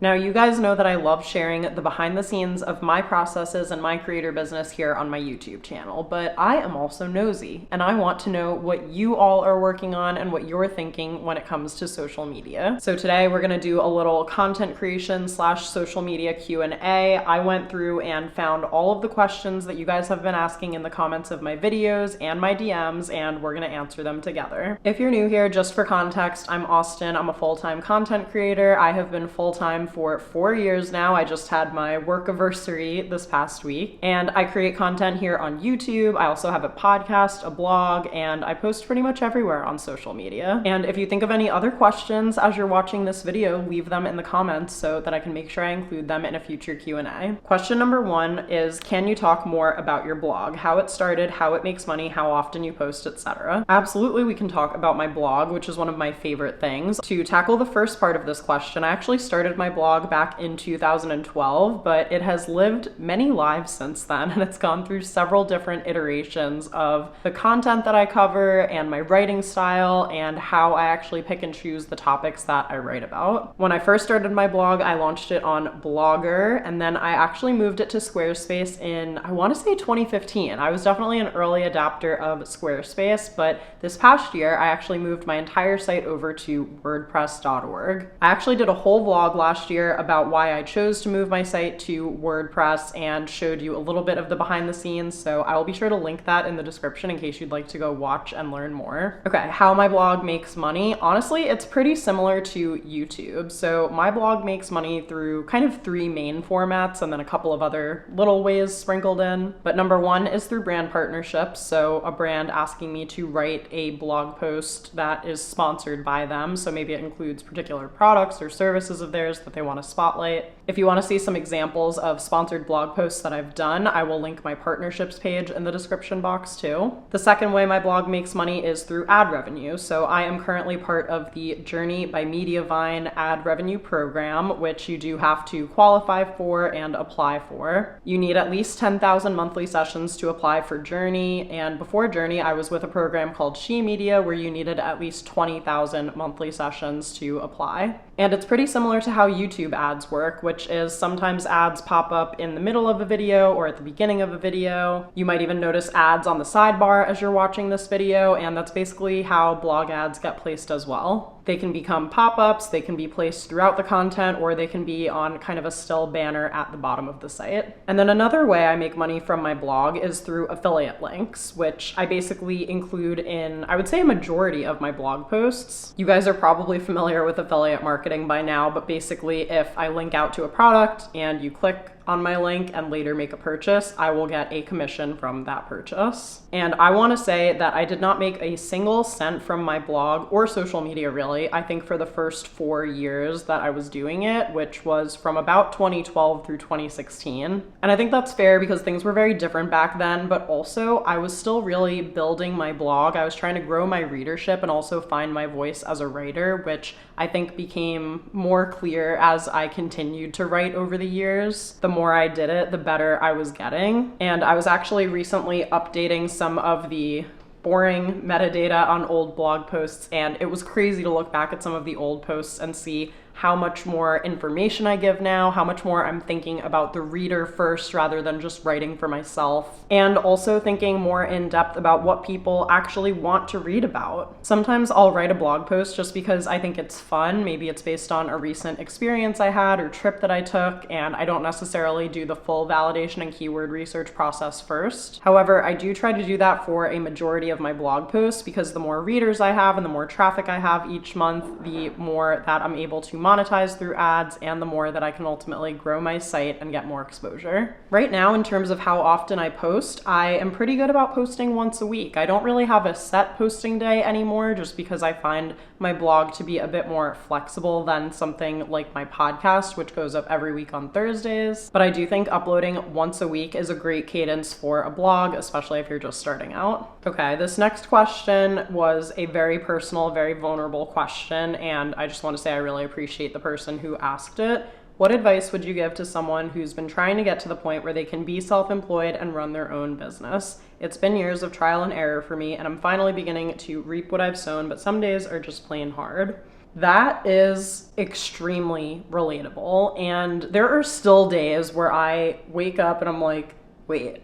Now, you guys know that I love sharing the behind the scenes of my processes and my creator business here on my YouTube channel, but I am also nosy and I want to know what you all are working on and what you're thinking when it comes to social media. So today we're going to do a little content creation / social media Q&A. I went through and found all of the questions that you guys have been asking in the comments of my videos and my DMs, and we're going to answer them together. If you're new here, just for context, I'm Austen. I'm a full-time content creator. I have been full-time for 4 years now. I just had my work-iversary this past week, and I create content here on YouTube. I also have a podcast, a blog, and I post pretty much everywhere on social media. And if you think of any other questions as you're watching this video, leave them in the comments so that I can make sure I include them in a future Q&A. Question number 1 is, can you talk more about your blog? How it started, how it makes money, how often you post, etc. Absolutely, we can talk about my blog, which is one of my favorite things. To tackle the first part of this question, I actually started my blog back in 2012, but it has lived many lives since then, and it's gone through several different iterations of the content that I cover and my writing style and how I actually pick and choose the topics that I write about. When I first started my blog, I launched it on Blogger, and then I actually moved it to Squarespace in, I want to say 2015. I was definitely an early adopter of Squarespace, but this past year, I actually moved my entire site over to WordPress.org. I actually did a whole vlog last year about why I chose to move my site to WordPress and showed you a little bit of the behind the scenes, so I will be sure to link that in the description in case you'd like to go watch and learn more. Okay, how my blog makes money. Honestly, it's pretty similar to YouTube. So my blog makes money through kind of 3 main formats and then a couple of other little ways sprinkled in. But number 1 is through brand partnerships. So a brand asking me to write a blog post that is sponsored by them. So maybe it includes particular products or services of theirs that they want to spotlight. If you want to see some examples of sponsored blog posts that I've done, I will link my partnerships page in the description box too. The second way my blog makes money is through ad revenue. So I am currently part of the Journey by Mediavine ad revenue program, which you do have to qualify for and apply for. You need at least 10,000 monthly sessions to apply for Journey, and before Journey, I was with a program called She Media where you needed at least 20,000 monthly sessions to apply. And it's pretty similar to how YouTube ads work, which is sometimes ads pop up in the middle of a video or at the beginning of a video. You might even notice ads on the sidebar as you're watching this video, and that's basically how blog ads get placed as well. They can become pop-ups, they can be placed throughout the content, or they can be on kind of a still banner at the bottom of the site. And then another way I make money from my blog is through affiliate links, which I basically include in, I would say, a majority of my blog posts. You guys are probably familiar with affiliate marketing by now, but basically if I link out to a product and you click on my link and later make a purchase, I will get a commission from that purchase. And I want to say that I did not make a single cent from my blog or social media really, I think for the first 4 years that I was doing it, which was from about 2012 through 2016. And I think that's fair because things were very different back then, but also I was still really building my blog. I was trying to grow my readership and also find my voice as a writer, which I think became more clear as I continued to write over the years. The more I did it, the better I was getting. And I was actually recently updating some of the boring metadata on old blog posts, and it was crazy to look back at some of the old posts and see how much more information I give now, how much more I'm thinking about the reader first rather than just writing for myself, and also thinking more in depth about what people actually want to read about. Sometimes I'll write a blog post just because I think it's fun. Maybe it's based on a recent experience I had or trip that I took, and I don't necessarily do the full validation and keyword research process first. However, I do try to do that for a majority of my blog posts because the more readers I have and the more traffic I have each month, the more that I'm able to monetize through ads and the more that I can ultimately grow my site and get more exposure. Right now, in terms of how often I post, I am pretty good about posting once a week. I don't really have a set posting day anymore just because I find my blog to be a bit more flexible than something like my podcast, which goes up every week on Thursdays. But I do think uploading once a week is a great cadence for a blog, especially if you're just starting out. Okay, this next question was a very personal, very vulnerable question, and I just want to say I really appreciate the person who asked it. What advice would you give to someone who's been trying to get to the point where they can be self-employed and run their own business? It's been years of trial and error for me, and I'm finally beginning to reap what I've sown, but some days are just plain hard. That is extremely relatable. And there are still days where I wake up and I'm like, wait,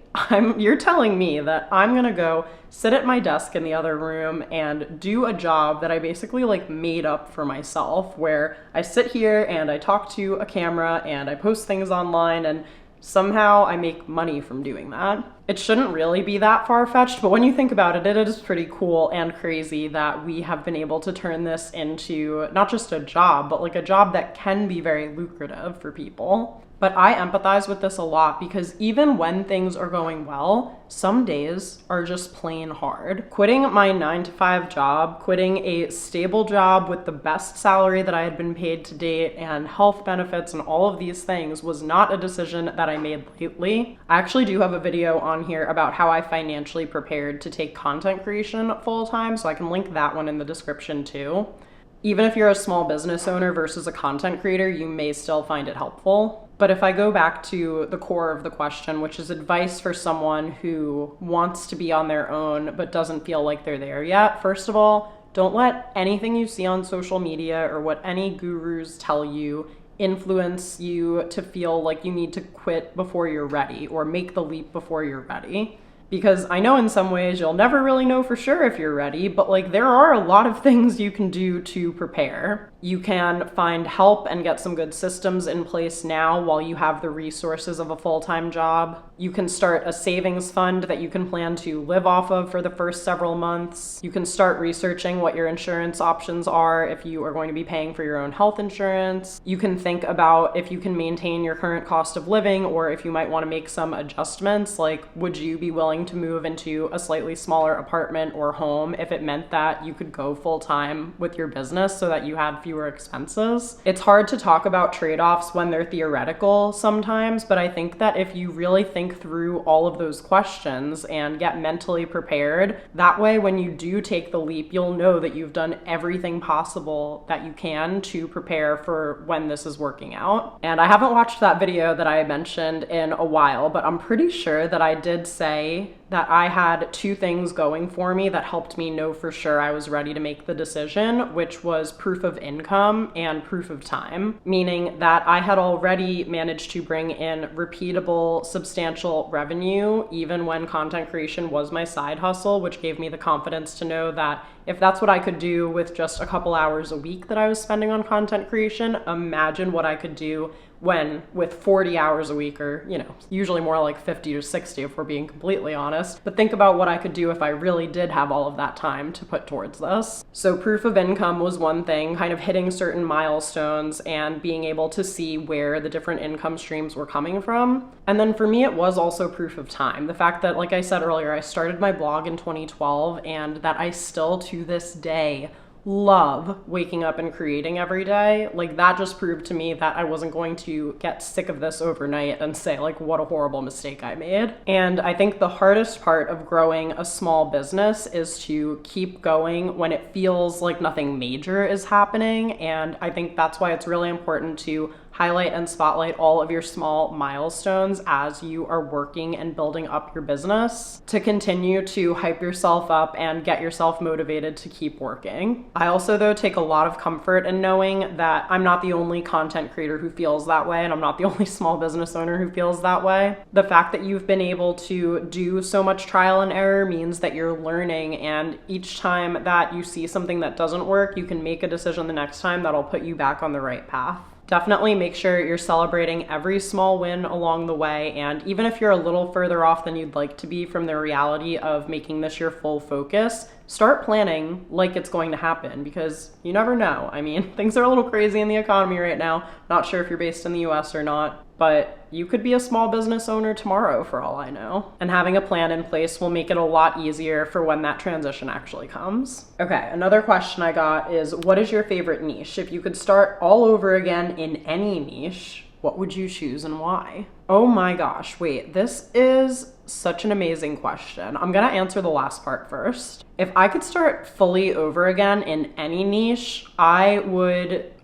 you're telling me that I'm gonna go sit at my desk in the other room and do a job that I basically like made up for myself, where I sit here and I talk to a camera and I post things online and somehow I make money from doing that. It shouldn't really be that far-fetched, but when you think about it, it is pretty cool and crazy that we have been able to turn this into not just a job, but like a job that can be very lucrative for people. But I empathize with this a lot because even when things are going well, some days are just plain hard. Quitting my 9-to-5 job, quitting a stable job with the best salary that I had been paid to date and health benefits and all of these things was not a decision that I made lightly. I actually do have a video on here about how I financially prepared to take content creation full time, so I can link that one in the description too. Even if you're a small business owner versus a content creator, you may still find it helpful. But if I go back to the core of the question, which is advice for someone who wants to be on their own but doesn't feel like they're there yet, first of all, don't let anything you see on social media or what any gurus tell you influence you to feel like you need to quit before you're ready or make the leap before you're ready. Because I know in some ways you'll never really know for sure if you're ready, but like there are a lot of things you can do to prepare. You can find help and get some good systems in place now while you have the resources of a full-time job. You can start a savings fund that you can plan to live off of for the first several months. You can start researching what your insurance options are if you are going to be paying for your own health insurance. You can think about if you can maintain your current cost of living or if you might want to make some adjustments, like would you be willing to move into a slightly smaller apartment or home if it meant that you could go full-time with your business so that you had fewer expenses. It's hard to talk about trade-offs when they're theoretical sometimes, but I think that if you really think through all of those questions and get mentally prepared, that way when you do take the leap, you'll know that you've done everything possible that you can to prepare for when this is working out. And I haven't watched that video that I mentioned in a while, but I'm pretty sure that I did say that I had two things going for me that helped me know for sure I was ready to make the decision, which was proof of income and proof of time, meaning that I had already managed to bring in repeatable, substantial revenue, even when content creation was my side hustle, which gave me the confidence to know that if that's what I could do with just a couple hours a week that I was spending on content creation, imagine what I could do when with 40 hours a week, or, you know, usually more like 50 to 60 if we're being completely honest. But think about what I could do if I really did have all of that time to put towards this. So proof of income was one thing, kind of hitting certain milestones and being able to see where the different income streams were coming from. And then for me, it was also proof of time. The fact that, like I said earlier, I started my blog in 2012 and that I still to this day love waking up and creating every day. Like that just proved to me that I wasn't going to get sick of this overnight and say like, what a horrible mistake I made. And I think the hardest part of growing a small business is to keep going when it feels like nothing major is happening. And I think that's why it's really important to highlight and spotlight all of your small milestones as you are working and building up your business to continue to hype yourself up and get yourself motivated to keep working. I also, though, take a lot of comfort in knowing that I'm not the only content creator who feels that way, and I'm not the only small business owner who feels that way. The fact that you've been able to do so much trial and error means that you're learning, and each time that you see something that doesn't work, you can make a decision the next time that'll put you back on the right path. Definitely make sure you're celebrating every small win along the way, and even if you're a little further off than you'd like to be from the reality of making this your full focus, start planning like it's going to happen, because you never know. I mean, things are a little crazy in the economy right now. Not sure if you're based in the US or not, but you could be a small business owner tomorrow for all I know. And having a plan in place will make it a lot easier for when that transition actually comes. Okay, another question I got is, what is your favorite niche? If you could start all over again in any niche, what would you choose and why? Oh my gosh, wait, this is such an amazing question. I'm gonna answer the last part first. If I could start fully over again in any niche, I don't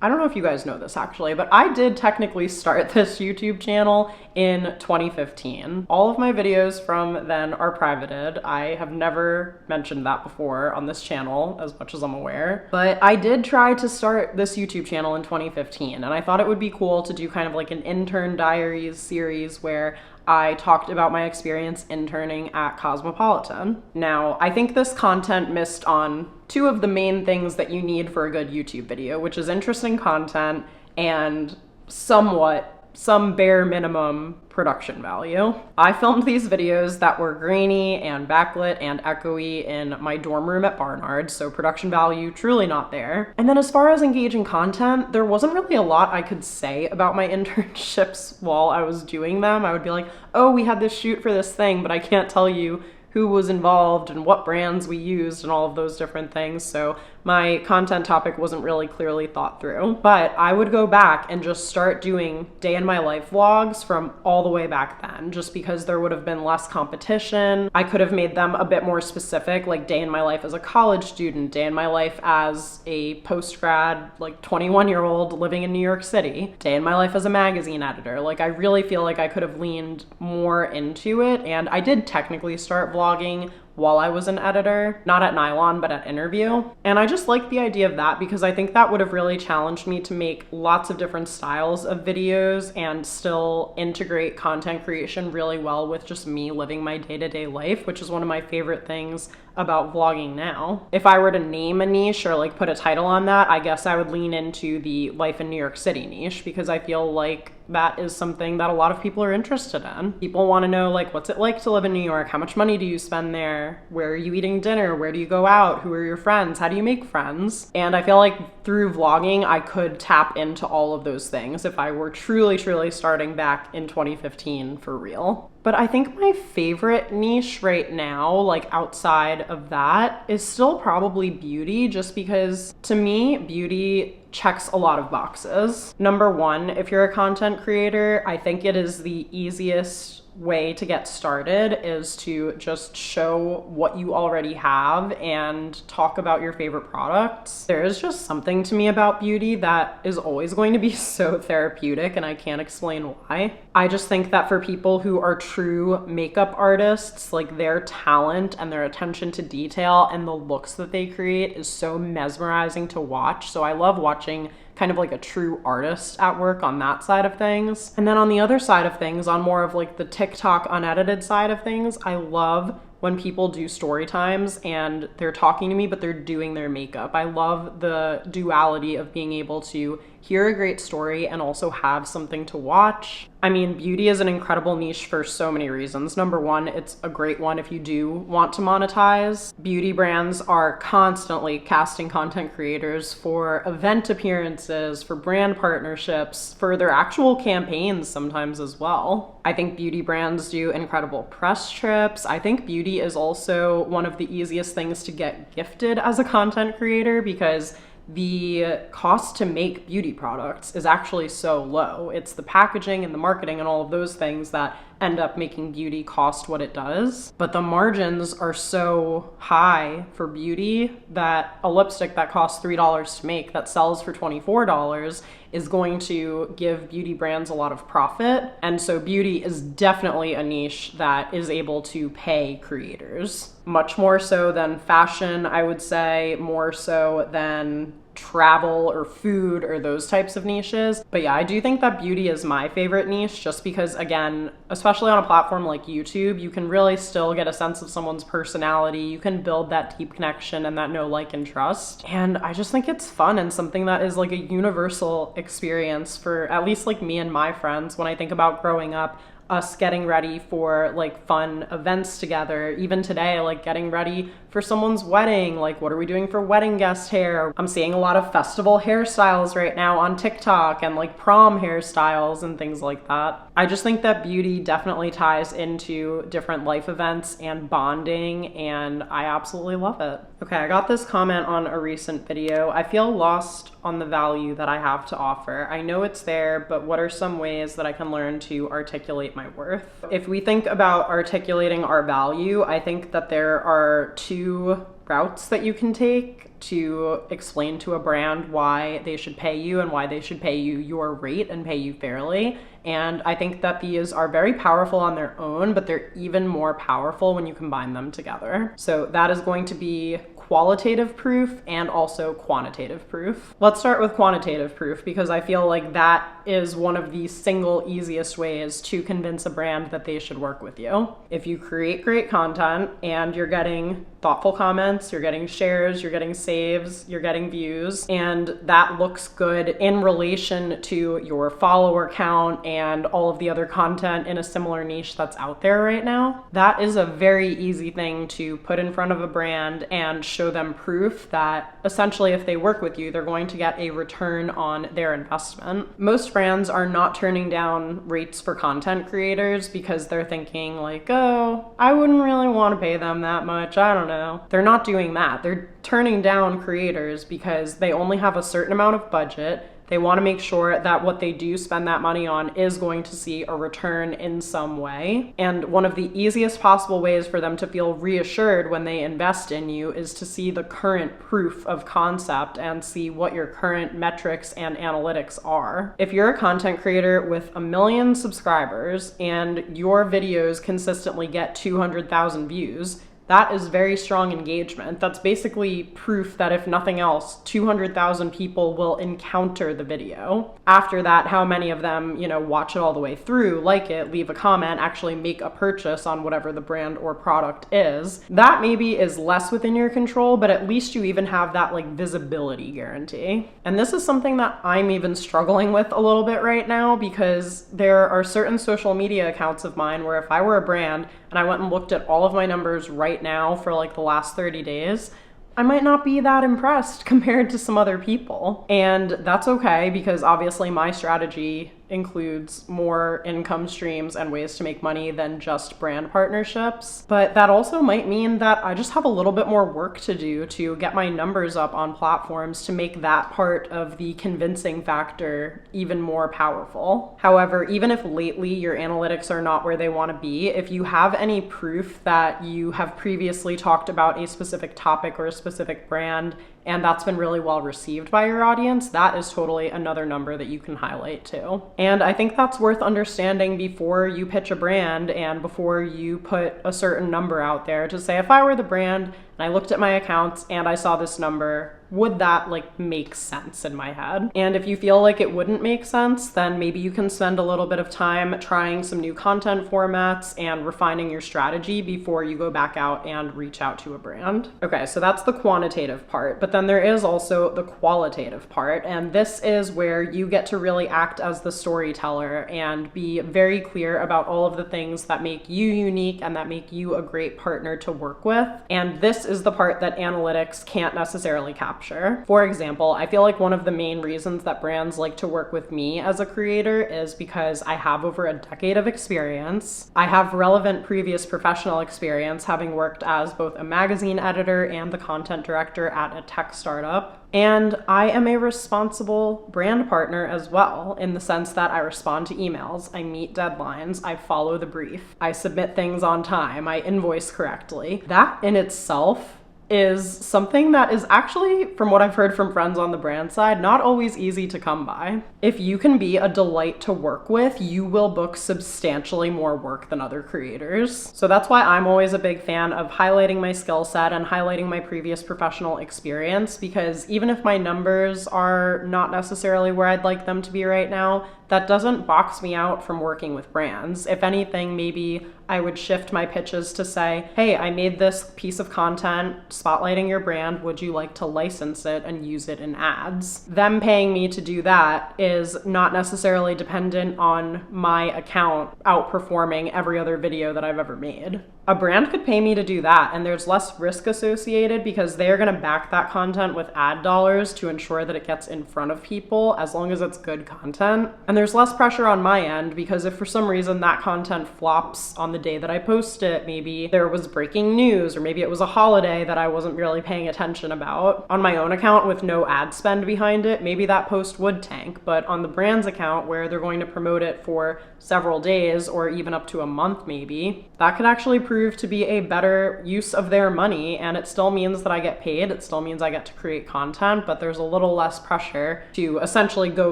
know if you guys know this actually, but I did technically start this YouTube channel in 2015. All of my videos from then are privated. I have never mentioned that before on this channel, as much as I'm aware. But I did try to start this YouTube channel in 2015, and I thought it would be cool to do kind of like an intern diaries series where I talked about my experience interning at Cosmopolitan. Now, I think this content missed on two of the main things that you need for a good YouTube video, which is interesting content and some bare minimum production value. I filmed these videos that were grainy and backlit and echoey in my dorm room at Barnard, so production value truly not there. And then as far as engaging content, there wasn't really a lot I could say about my internships while I was doing them. I would be like, oh, we had this shoot for this thing, but I can't tell you who was involved and what brands we used and all of those different things. So my content topic wasn't really clearly thought through. But I would go back and just start doing day in my life vlogs from all the way back then, just because there would have been less competition. I could have made them a bit more specific, like day in my life as a college student, day in my life as a post-grad, like 21-year-old living in New York City, day in my life as a magazine editor. Like, I really feel like I could have leaned more into it, and I did technically start vlogging while I was an editor, not at Nylon, but at Interview. And I just like the idea of that because I think that would have really challenged me to make lots of different styles of videos and still integrate content creation really well with just me living my day-to-day life, which is one of my favorite things about vlogging now. If I were to name a niche or like put a title on that, I guess I would lean into the life in New York City niche because I feel like that is something that a lot of people are interested in. People want to know, like, what's it like to live in New York? How much money do you spend there? Where are you eating dinner? Where do you go out? Who are your friends? How do you make friends? And I feel like through vlogging, I could tap into all of those things if I were truly, truly starting back in 2015 for real. But I think my favorite niche right now, like outside of that, is still probably beauty, just because to me, beauty checks a lot of boxes. Number one, if you're a content creator, I think it is the easiest way to get started is to just show what you already have and talk about your favorite products. There is just something to me about beauty that is always going to be so therapeutic, and I can't explain why. I just think that for people who are true makeup artists, like their talent and their attention to detail and the looks that they create is so mesmerizing to watch. So I love watching kind of like a true artist at work on that side of things. And then on the other side of things, on more of like the TikTok unedited side of things, I love when people do story times and they're talking to me, but they're doing their makeup. I love the duality of being able to hear a great story and also have something to watch. I mean, beauty is an incredible niche for so many reasons. Number one, it's a great one if you do want to monetize. Beauty brands are constantly casting content creators for event appearances, for brand partnerships, for their actual campaigns sometimes as well. I think beauty brands do incredible press trips. I think beauty is also one of the easiest things to get gifted as a content creator because the cost to make beauty products is actually so low. It's the packaging and the marketing and all of those things that end up making beauty cost what it does. But the margins are so high for beauty that a lipstick that costs $3 to make that sells for $24 is going to give beauty brands a lot of profit. And so beauty is definitely a niche that is able to pay creators. Much more so than fashion, I would say, more so than travel or food or those types of niches. But yeah, I do think that beauty is my favorite niche just because, again, especially on a platform like YouTube, you can really still get a sense of someone's personality. You can build that deep connection and that know, like, and trust. And I just think it's fun and something that is like a universal experience for at least like me and my friends. When I think about growing up, us getting ready for like fun events together, even today, like getting ready for someone's wedding, like what are we doing for wedding guest hair? I'm seeing a lot of festival hairstyles right now on TikTok and like prom hairstyles and things like that. I just think that beauty definitely ties into different life events and bonding, and I absolutely love it. Okay, I got this comment on a recent video. I feel lost on the value that I have to offer. I know it's there, but what are some ways that I can learn to articulate my worth? If we think about articulating our value, I think that there are two routes that you can take to explain to a brand why they should pay you and why they should pay you your rate and pay you fairly. And I think that these are very powerful on their own, but they're even more powerful when you combine them together. So that is going to be qualitative proof and also quantitative proof. Let's start with quantitative proof because I feel like that is one of the single easiest ways to convince a brand that they should work with you. If you create great content and you're getting thoughtful comments, you're getting shares, you're getting saves, you're getting views, and that looks good in relation to your follower count and all of the other content in a similar niche that's out there right now, that is a very easy thing to put in front of a brand and show them proof that essentially if they work with you, they're going to get a return on their investment. Most brands are not turning down rates for content creators because they're thinking like, oh, I wouldn't really want to pay them that much. I don't know. They're not doing that. They're turning down creators because they only have a certain amount of budget. They want to make sure that what they do spend that money on is going to see a return in some way. And one of the easiest possible ways for them to feel reassured when they invest in you is to see the current proof of concept and see what your current metrics and analytics are. If you're a content creator with 1 million subscribers and your videos consistently get 200,000 views, that is very strong engagement. That's basically proof that if nothing else, 200,000 people will encounter the video. After that, how many of them, watch it all the way through, like it, leave a comment, actually make a purchase on whatever the brand or product is, that maybe is less within your control, but at least you even have that visibility guarantee. And this is something that I'm even struggling with a little bit right now because there are certain social media accounts of mine where if I were a brand and I went and looked at all of my numbers right now for the last 30 days, I might not be that impressed compared to some other people. And that's okay because obviously my strategy includes more income streams and ways to make money than just brand partnerships. But that also might mean that I just have a little bit more work to do to get my numbers up on platforms to make that part of the convincing factor even more powerful. However, even if lately your analytics are not where they want to be, if you have any proof that you have previously talked about a specific topic or a specific brand and that's been really well received by your audience, that is totally another number that you can highlight too. And I think that's worth understanding before you pitch a brand and before you put a certain number out there to say, if I were the brand and I looked at my accounts and I saw this number, would that make sense in my head? And if you feel like it wouldn't make sense, then maybe you can spend a little bit of time trying some new content formats and refining your strategy before you go back out and reach out to a brand. Okay, so that's the quantitative part, but then there is also the qualitative part, and this is where you get to really act as the storyteller and be very clear about all of the things that make you unique and that make you a great partner to work with. And this is the part that analytics can't necessarily capture. For example, I feel like one of the main reasons that brands like to work with me as a creator is because I have over a decade of experience. I have relevant previous professional experience, having worked as both a magazine editor and the content director at a tech startup. And I am a responsible brand partner as well, in the sense that I respond to emails, I meet deadlines, I follow the brief, I submit things on time, I invoice correctly. That in itself is something that is actually, from what I've heard from friends on the brand side, not always easy to come by. If you can be a delight to work with, you will book substantially more work than other creators. So that's why I'm always a big fan of highlighting my skill set and highlighting my previous professional experience, because even if my numbers are not necessarily where I'd like them to be right now, that doesn't box me out from working with brands. If anything, maybe I would shift my pitches to say, hey, I made this piece of content spotlighting your brand. Would you like to license it and use it in ads? Them paying me to do that is not necessarily dependent on my account outperforming every other video that I've ever made. A brand could pay me to do that, and there's less risk associated because they're going to back that content with ad dollars to ensure that it gets in front of people as long as it's good content. And there's less pressure on my end because if for some reason that content flops on the day that I post it, maybe there was breaking news or maybe it was a holiday that I wasn't really paying attention about. On my own account with no ad spend behind it, maybe that post would tank, but on the brand's account where they're going to promote it for several days or even up to a month maybe, that could actually prove to be a better use of their money, and it still means that I get paid, it still means I get to create content, but there's a little less pressure to essentially go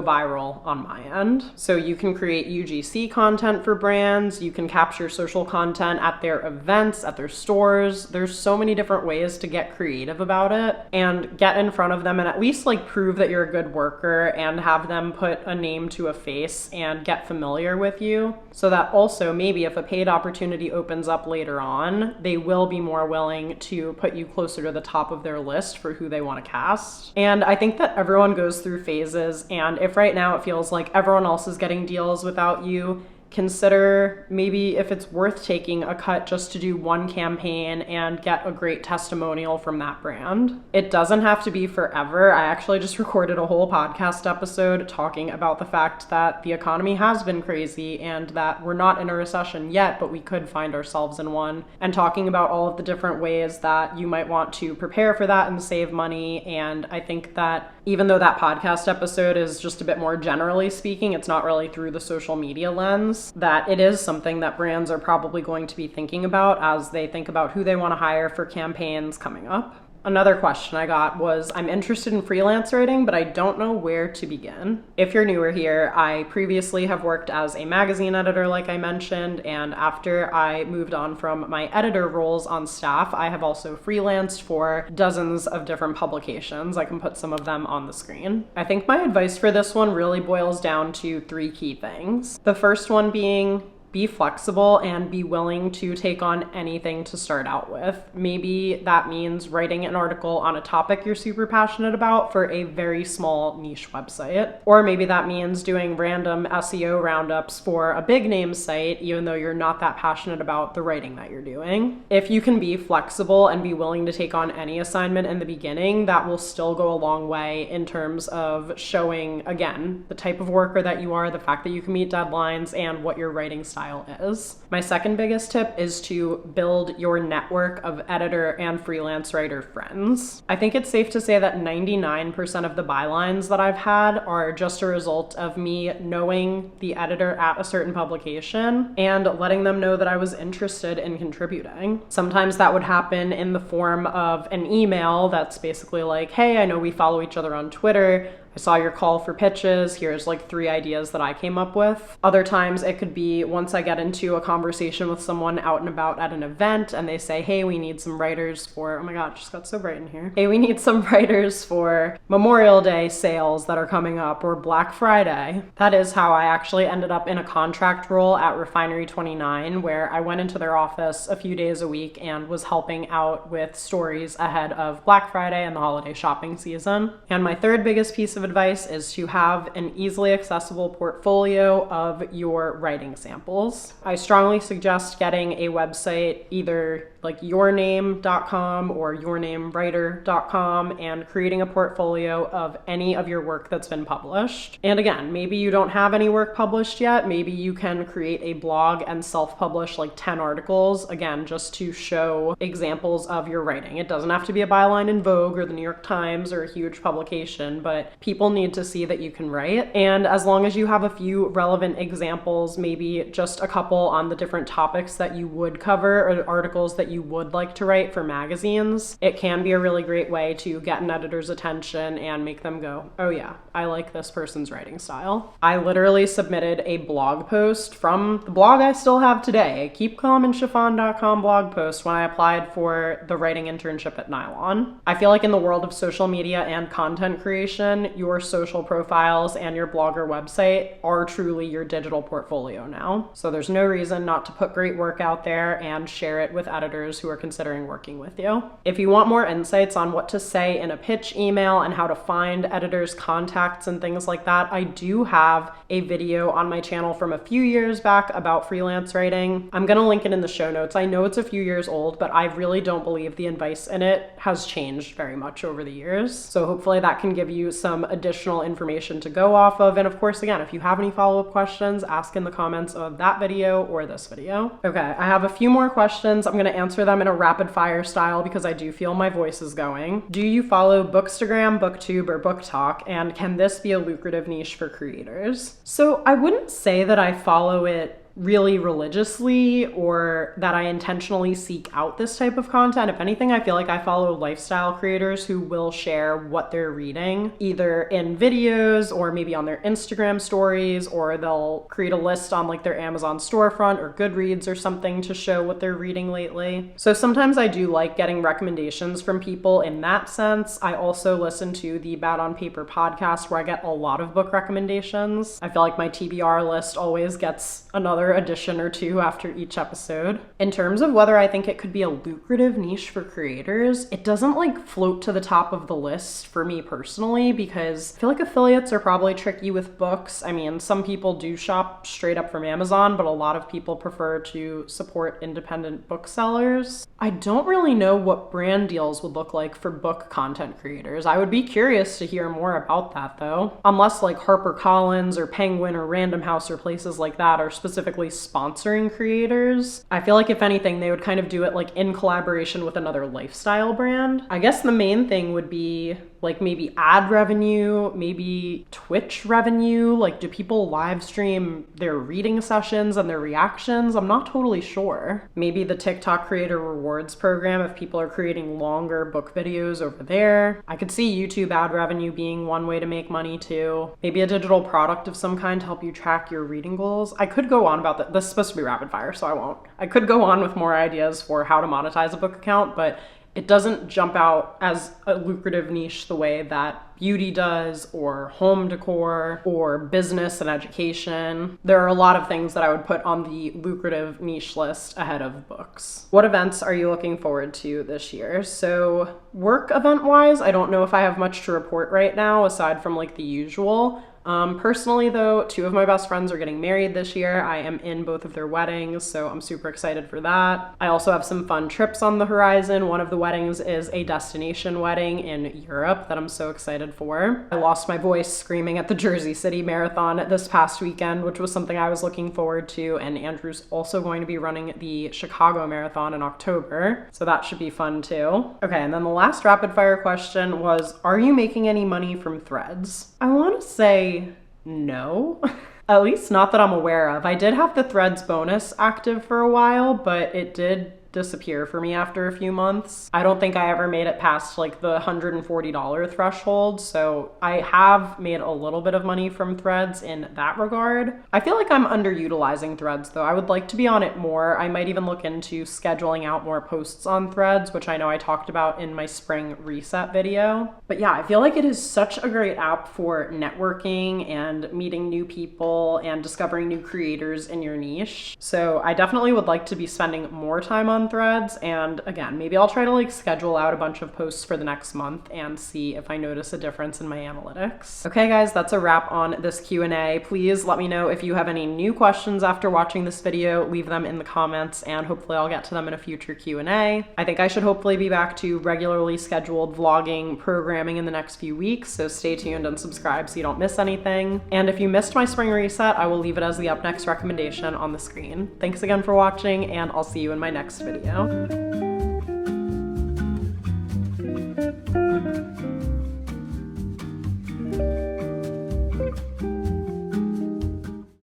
viral on my end. So you can create UGC content for brands, you can capture social content at their events, at their stores. There's so many different ways to get creative about it and get in front of them and at least like prove that you're a good worker and have them put a name to a face and get familiar with you, so that also maybe if a paid opportunity opens up later on, they will be more willing to put you closer to the top of their list for who they want to cast. And I think that everyone goes through phases, and if right now it feels like everyone else is getting deals without you, consider maybe if it's worth taking a cut just to do one campaign and get a great testimonial from that brand. It doesn't have to be forever. I actually just recorded a whole podcast episode talking about the fact that the economy has been crazy and that we're not in a recession yet, but we could find ourselves in one, and talking about all of the different ways that you might want to prepare for that and save money. And I think that even though that podcast episode is just a bit more generally speaking, it's not really through the social media lens, that it is something that brands are probably going to be thinking about as they think about who they want to hire for campaigns coming up. Another question I got was, I'm interested in freelance writing, but I don't know where to begin. If you're newer here, I previously have worked as a magazine editor, like I mentioned, and after I moved on from my editor roles on staff, I have also freelanced for dozens of different publications. I can put some of them on the screen. I think my advice for this one really boils down to 3 key things. The first one being, be flexible and be willing to take on anything to start out with. Maybe that means writing an article on a topic you're super passionate about for a very small niche website. Or maybe that means doing random SEO roundups for a big name site, even though you're not that passionate about the writing that you're doing. If you can be flexible and be willing to take on any assignment in the beginning, that will still go a long way in terms of showing, again, the type of worker that you are, the fact that you can meet deadlines, and what your writing style is. My second biggest tip is to build your network of editor and freelance writer friends. I think it's safe to say that 99% of the bylines that I've had are just a result of me knowing the editor at a certain publication and letting them know that I was interested in contributing. Sometimes that would happen in the form of an email that's basically like, hey, I know we follow each other on Twitter. I saw your call for pitches. Here's like 3 ideas that I came up with. Other times it could be once I get into a conversation with someone out and about at an event and they say, hey, we need some writers for, oh my God, it just got so bright in here. Hey, we need some writers for Memorial Day sales that are coming up or Black Friday. That is how I actually ended up in a contract role at Refinery 29, where I went into their office a few days a week and was helping out with stories ahead of Black Friday and the holiday shopping season. And my third biggest piece of advice is to have an easily accessible portfolio of your writing samples. I strongly suggest getting a website, either like yourname.com or yournamewriter.com, and creating a portfolio of any of your work that's been published. And again, maybe you don't have any work published yet. Maybe you can create a blog and self-publish like 10 articles, again, just to show examples of your writing. It doesn't have to be a byline in Vogue or the New York Times or a huge publication, but people need to see that you can write. And as long as you have a few relevant examples, maybe just a couple on the different topics that you would cover or articles that you would like to write for magazines, it can be a really great way to get an editor's attention and make them go, oh yeah, I like this person's writing style. I literally submitted a blog post from the blog I still have today, a keepcalmandchiffon.com blog post, when I applied for the writing internship at Nylon. I feel like in the world of social media and content creation, your social profiles and your blogger website are truly your digital portfolio now. So there's no reason not to put great work out there and share it with editors who are considering working with you. If you want more insights on what to say in a pitch email and how to find editors' contacts and things like that, I do have a video on my channel from a few years back about freelance writing. I'm gonna link it in the show notes. I know it's a few years old, but I really don't believe the advice in it has changed very much over the years. So hopefully that can give you some additional information to go off of. And of course, again, if you have any follow-up questions, ask in the comments of that video or this video. Okay, I have a few more questions. I'm gonna answer them in a rapid fire style because I do feel my voice is going. Do you follow Bookstagram, BookTube, or BookTok? And can this be a lucrative niche for creators? So I wouldn't say that I follow it really religiously or that I intentionally seek out this type of content. If anything, I feel like I follow lifestyle creators who will share what they're reading, either in videos or maybe on their Instagram stories, or they'll create a list on like their Amazon storefront or Goodreads or something to show what they're reading lately. So sometimes I do like getting recommendations from people in that sense. I also listen to the Bad on Paper podcast where I get a lot of book recommendations. I feel like my TBR list always gets another edition or two after each episode. In terms of whether I think it could be a lucrative niche for creators, it doesn't like float to the top of the list for me personally, because I feel like affiliates are probably tricky with books. I mean, some people do shop straight up from Amazon, but a lot of people prefer to support independent booksellers. I don't really know what brand deals would look like for book content creators. I would be curious to hear more about that though. Unless like HarperCollins or Penguin or Random House or places like that are specifically sponsoring creators, I feel like if anything, they would kind of do it like in collaboration with another lifestyle brand. I guess the main thing would be like maybe ad revenue, maybe Twitch revenue. Like, do people live stream their reading sessions and their reactions? I'm not totally sure. Maybe the TikTok creator rewards program if people are creating longer book videos over there. I could see YouTube ad revenue being one way to make money too. Maybe a digital product of some kind to help you track your reading goals. I could go on about that. This is supposed to be rapid fire, so I won't. I could go on with more ideas for how to monetize a book account, but it doesn't jump out as a lucrative niche the way that beauty does, or home decor, or business and education. There are a lot of things that I would put on the lucrative niche list ahead of books. What events are you looking forward to this year? So work event-wise, I don't know if I have much to report right now aside from like the usual. Personally though, two of my best friends are getting married this year. I am in both of their weddings, so I'm super excited for that. I also have some fun trips on the horizon. One of the weddings is a destination wedding in Europe that I'm so excited for. I lost my voice screaming at the Jersey City Marathon this past weekend, which was something I was looking forward to, and Andrew's also going to be running the Chicago Marathon in October, so that should be fun too. Okay, and then the last rapid fire question was, are you making any money from Threads? I want to say no. At least not that I'm aware of. I did have the Threads bonus active for a while, but it did disappear for me after a few months. I don't think I ever made it past like the $140 threshold, so I have made a little bit of money from Threads in that regard. I feel like I'm underutilizing Threads though. I would like to be on it more. I might even look into scheduling out more posts on Threads, which I know I talked about in my spring reset video. But yeah, I feel like it is such a great app for networking and meeting new people and discovering new creators in your niche. So I definitely would like to be spending more time on Threads, and again, maybe I'll try to like schedule out a bunch of posts for the next month and see if I notice a difference in my analytics. Okay guys, that's a wrap on this Q&A. Please let me know if you have any new questions after watching this video. Leave them in the comments and hopefully I'll get to them in a future Q&A. I think I should hopefully be back to regularly scheduled vlogging programming in the next few weeks, so stay tuned and subscribe so you don't miss anything. And if you missed my spring reset, I will leave it as the up next recommendation on the screen. Thanks again for watching, and I'll see you in my next video.